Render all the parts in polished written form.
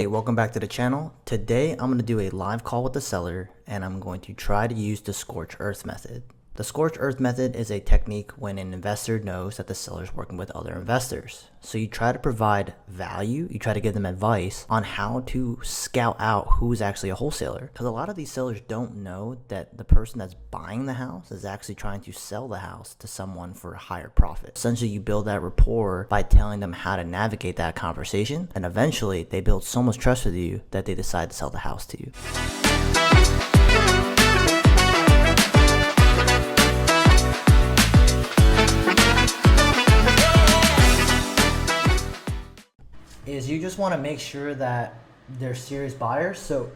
Hey, welcome back to the channel. Today I'm going to do a live call with the seller and I'm going to try to use the Scorch Earth method. The Scorch Earth method is a technique when an investor knows that the seller is working with other investors. So you try to provide value, you try to give them advice on how to scout out who's actually a wholesaler. Because a lot of these sellers don't know that the person that's buying the house is actually trying to sell the house to someone for a higher profit. Essentially, you build that rapport by telling them how to navigate that conversation, and eventually they build so much trust with you that they decide to sell the house to you. Is you just want to make sure that they're serious buyers. So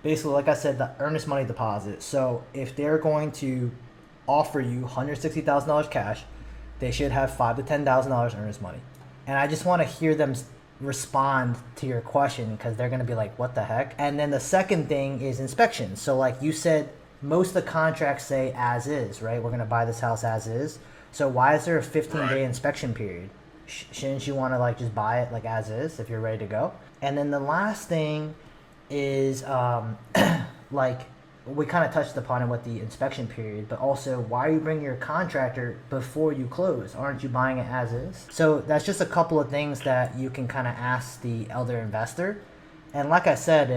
basically, like I said, the earnest money deposit. So if they're going to offer you $160,000 cash, they should have $5,000 to $10,000 earnest money. And I just want to hear them respond to your question because they're going to be like, what the heck? And then the second thing is inspection. So like you said, most of the contracts say as is, right? We're going to buy this house as is. So why is there a 15-day inspection period? Shouldn't you want to like just buy it like as is if you're ready to go? And then the last thing is like we kind of touched upon it with the inspection period, but also why are you bringing your contractor before you close? Aren't you buying it as is? So that's just a couple of things that you can kind of ask the elder investor. And like I said,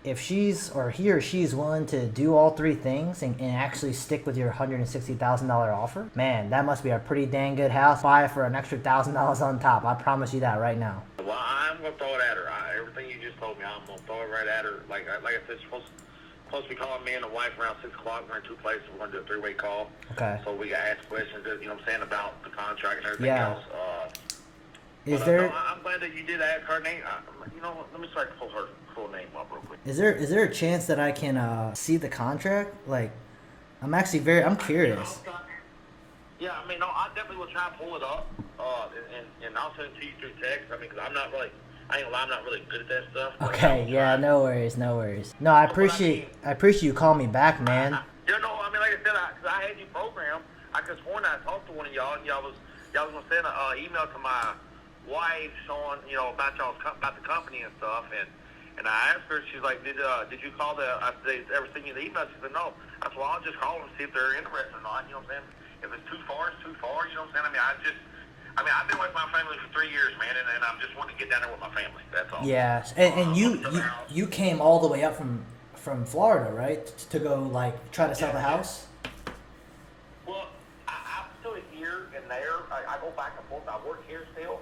if she's or he or she's willing to do all three things and actually stick with your $160,000 offer, man, that must be a pretty dang good house. Buy it for an extra $1,000 on top. I promise you that right now. Well, I'm gonna throw it at her. Everything you just told me, I'm gonna throw it right at her. Like I said, she's supposed to be calling me and the wife around 6 o'clock. We're in two places. We're gonna do a three-way call. Okay. So we got ask questions. You know what I'm saying, about the contract and everything else. Is there? No, I'm glad that you did ask her name. You know, let me try to pull her full name up real quick. Is there a chance that I can see the contract? Like, I'm curious. Yeah, I mean, no, I definitely will try and pull it up, and I'll send it to you through text. I mean, because I ain't gonna lie, I'm not really good at that stuff. Okay, yeah, no worries. No, I appreciate you calling me back, man. You know, I mean, like I said, cause I had you programmed. I could sworn I talked to one of y'all, and y'all was gonna send an email to my wife showing, you know, about the company and stuff, and I asked her, she's like, did you call I said, ever send you the email? She said, no. I said, well, I'll just call them and see if they're interested or not, you know what I'm saying? If it's too far, it's too far, you know what I'm saying? I've been with my family for 3 years, man, and I'm just wanting to get down there with my family, that's all. Yes, and you came all the way up from Florida, right, to go, like, try to sell the house? Well, I'm still here and there. I go back and forth. I work here still.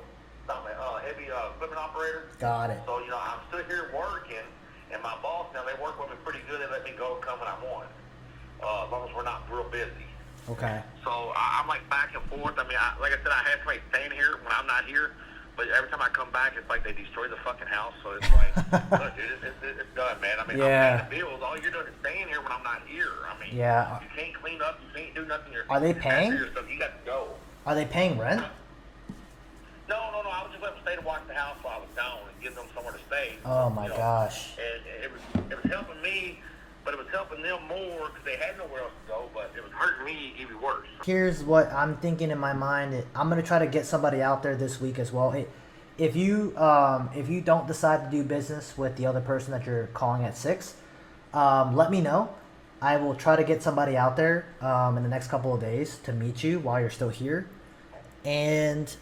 I'm a heavy equipment operator. Got it. So, you know, I'm still here working, and my boss, now, they work with me pretty good. They let me go come when I want, as long as we're not real busy. Okay. So, I'm like back and forth. I mean, like I said, I have somebody staying here when I'm not here, but every time I come back, it's like they destroy the fucking house. So, it's like, look, dude, it's done, man. I mean, I'm paying the bills. All you're doing is staying here when I'm not here. I mean, you can't clean up. You can't do nothing. Are they paying? Stuff. You got to go. Are they paying rent? No. I was just letting them stay to watch the house while I was gone and give them somewhere to stay. Oh my gosh. And it was helping me, but it was helping them more because they had nowhere else to go. But it was hurting me even worse. Here's what I'm thinking in my mind. I'm gonna try to get somebody out there this week as well. If you don't decide to do business with the other person that you're calling at 6, let me know. I will try to get somebody out there in the next couple of days to meet you while you're still here, and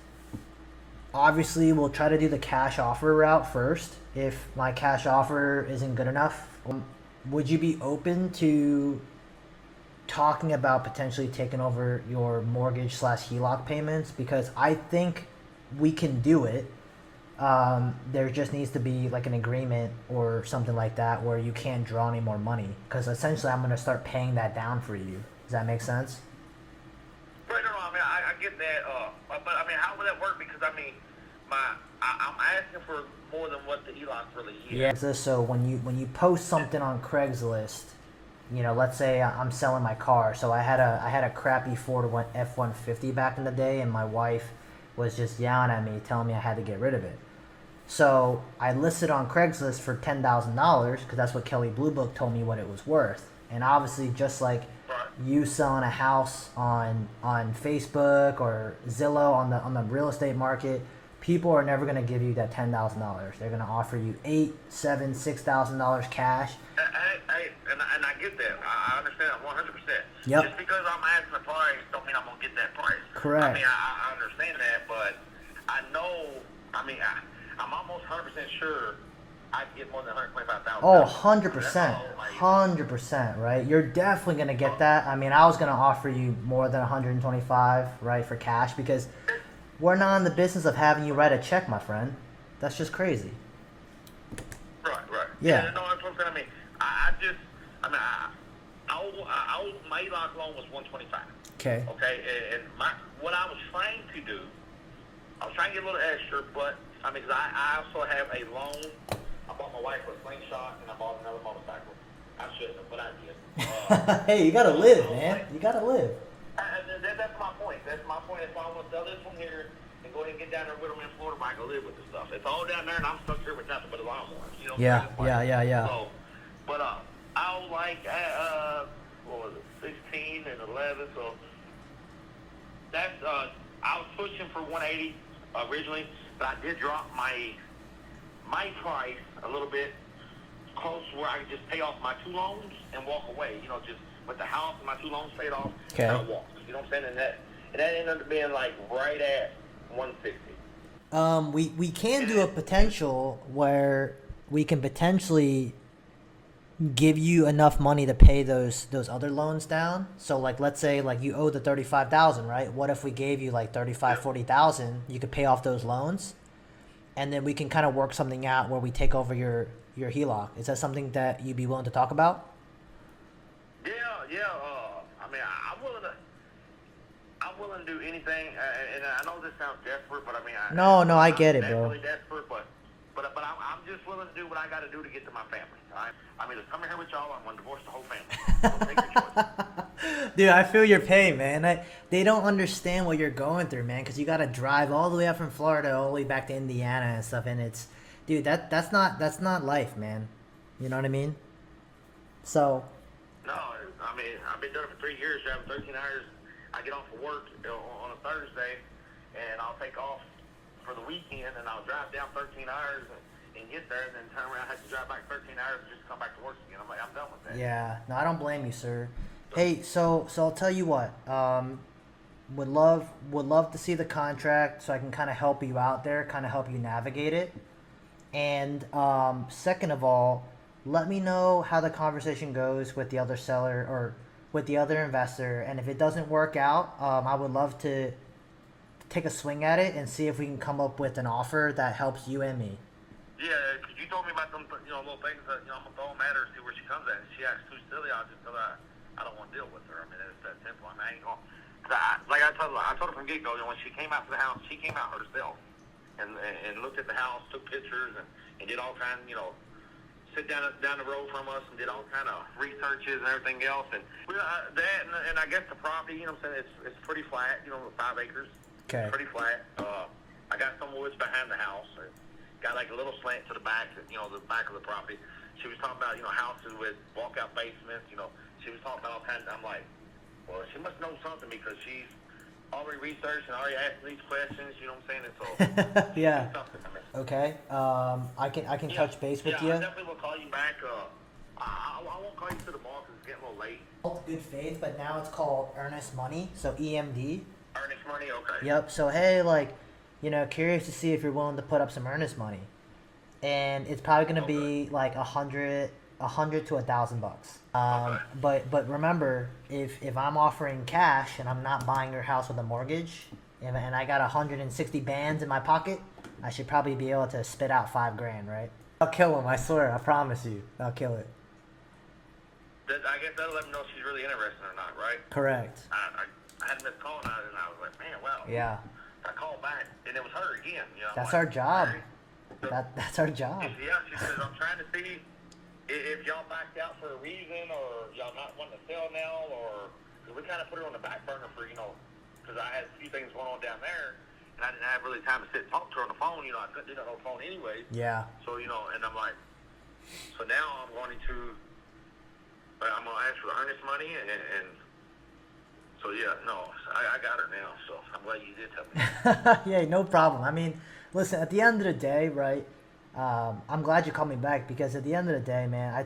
obviously we'll try to do the cash offer route first. If my cash offer isn't good enough, would you be open to talking about potentially taking over your mortgage / HELOC payments? Because I think we can do it. There just needs to be like an agreement or something like that where you can't draw any more money, because essentially I'm going to start paying that down for you. Does that make sense? Right, no, I mean, I get that, but I mean, how would that work? Because I mean, I'm asking for more than what the HELOC really is. Yeah. So when you post something on Craigslist, you know, let's say I'm selling my car. So I had a crappy Ford F-150 back in the day, and my wife was just yelling at me, telling me I had to get rid of it. So I listed on Craigslist for $10,000 because that's what Kelly Blue Book told me what it was worth. And obviously, just like you selling a house on Facebook or Zillow on the real estate market, people are never going to give you that $10,000. They're going to offer you $8, $7, $6,000 cash. And I get that. I understand that 100%. Yep. Just because I'm asking the price don't mean I'm gonna get that price. Correct. I mean, I understand that, but I know. I mean, I'm almost 100% sure I can get more than 125,000. Oh, 100%. 100%, right? You're definitely going to get that. I mean, I was going to offer you more than 125, right, for cash because we're not in the business of having you write a check, my friend. That's just crazy. Right. Yeah. No, that's what I'm saying. I mean, my HELOC loan was 125. Okay. Okay, and what I was trying to do, I was trying to get a little extra, but I mean, 'cause I also have a loan. I bought my wife a slingshot, and I bought another motorcycle. I shouldn't have, but I did. Hey, you gotta live, man. You gotta live. That's my point. That's my point. If I want to sell this one here and go ahead and get down there with them in Florida, I can live with the stuff. It's all down there, and I'm stuck here with nothing but a lawnmower. You know what I'm saying? Yeah. So, but I was like, what was it, 16 and 11. So that's I was pushing for 180 originally, but I did drop my price a little bit close where I could just pay off my 2 loans and walk away. You know, just with the house and my 2 loans paid off, okay. And I walked. You know what I'm saying? And that ended up being like right at 160. We can do a potential where we can potentially give you enough money to pay those other loans down. So like, let's say like you owe the 35,000, right? What if we gave you like 35, 40,000? You could pay off those loans, and then we can kind of work something out where we take over your HELOC. Is that something that you'd be willing to talk about? Yeah. I mean, I'm willing to do anything, and I know this sounds desperate, but I mean, No, I get it, bro. I'm really desperate, but I'm just willing to do what I got to do to get to my family. I'm either coming here with y'all, or I'm going to divorce the whole family. So take your choice. Dude, I feel your pain, man. They don't understand what you're going through, man, because you got to drive all the way up from Florida all the way back to Indiana and stuff, and it's, dude, that's not life, man. You know what I mean? So. No, I mean, I've been doing it for 3 years, driving 13 hours. I get off of work on a Thursday, and I'll take off for the weekend, and I'll drive down 13 hours and get there, and then turn around. I have to drive back 13 hours and just come back to work again. I'm like, I'm done with that. Yeah, no, I don't blame you, sir. Hey, so I'll tell you what. Would love to see the contract so I can kind of help you out there, kind of help you navigate it. And second of all, let me know how the conversation goes with the other seller or with the other investor. And if it doesn't work out, I would love to take a swing at it and see if we can come up with an offer that helps you and me. Yeah, because you told me about them, little things that, I'm going to throw them at her and see where she comes at. If she acts too silly, I'll just tell her I don't want to deal with her. I mean, it's that simple. I mean, I ain't going to, like I told her from get-go, when she came out to the house, she came out herself and looked at the house, took pictures, and did all kinds, sit down the road from us and did all kind of researches and everything else. And that, and I guess the property, I'm saying, it's pretty flat, 5 acres. Okay. It's pretty flat. I got some woods behind the house. Got like a little slant to the back, the back of the property. She was talking about, houses with walkout basements. She was talking about all kinds. I'm like, well, she must know something because she's already researched and already asked these questions. You know what I'm saying? And so yeah. Something. I mean, okay. I can touch base with you. I definitely will call you back. I won't call you till tomorrow because it's getting a little late. Good faith, but now it's called earnest money, so EMD. Earnest money, okay. Yep. So hey, curious to see if you're willing to put up some earnest money, and it's probably gonna be like $100 to $1,000. But remember, if I'm offering cash and I'm not buying your house with a mortgage, and I got 160 bands in my pocket, I should probably be able to spit out $5,000, right? I'll kill him. I swear. I promise you. I'll kill it. I guess that'll let me know if she's really interested or not, right? Correct. I had a missed call and I was like, man, wow. Yeah. I called back and it was her again. That's our job. That's our job. Yeah, she says, I'm trying to see if y'all backed out for a reason or y'all not wanting to sell now, or cause we kind of put her on the back burner for, because I had a few things going on down there and I didn't have really time to sit and talk to her on the phone. I couldn't do that on the phone anyway. Yeah. So, and I'm like, so now I'm going to ask for the earnest money and so yeah, no, I got her now, so I'm glad you did tell me. Yeah, no problem. I mean, Listen, at the end of the day, right? I'm glad you called me back because at the end of the day, man, I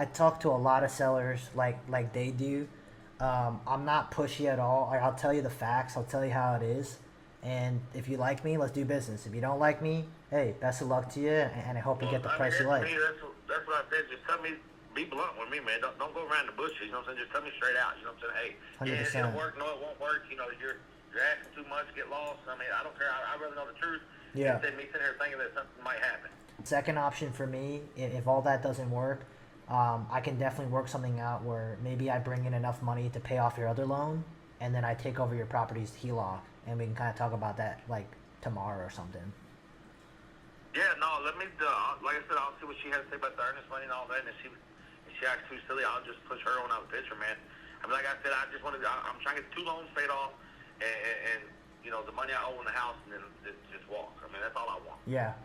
talk to a lot of sellers like they do. I'm not pushy at all. I'll tell you the facts. I'll tell you how it is. And if you like me, let's do business. If you don't like me, hey, best of luck to you, and I hope you Well, get the I mean, price you that's like. me. That's what I said. Just tell me, be blunt with me, man. Don't go around the bushes. You know what I'm saying? Just tell me straight out. You know what I'm saying? Hey, Hundred yeah, it'll percent. work. No, it won't work. You know, you're asking too much. Get lost. I mean, I don't care. I'd rather know the truth Yeah. instead of me sitting here thinking that something might happen. Second option for me, if all that doesn't work, I can definitely work something out where maybe I bring in enough money to pay off your other loan, and then I take over your property's HELOC, and we can kind of talk about that like tomorrow or something. Yeah, no. Let me. Like I said, I'll see what she has to say about the earnest money and all that. And if she acts too silly, I'll just push her on out of the picture, man. I mean, like I said, I just wanted. I'm trying to get 2 loans paid off, and you know the money I owe in the house, and then just walk. I mean, that's all I want. Yeah.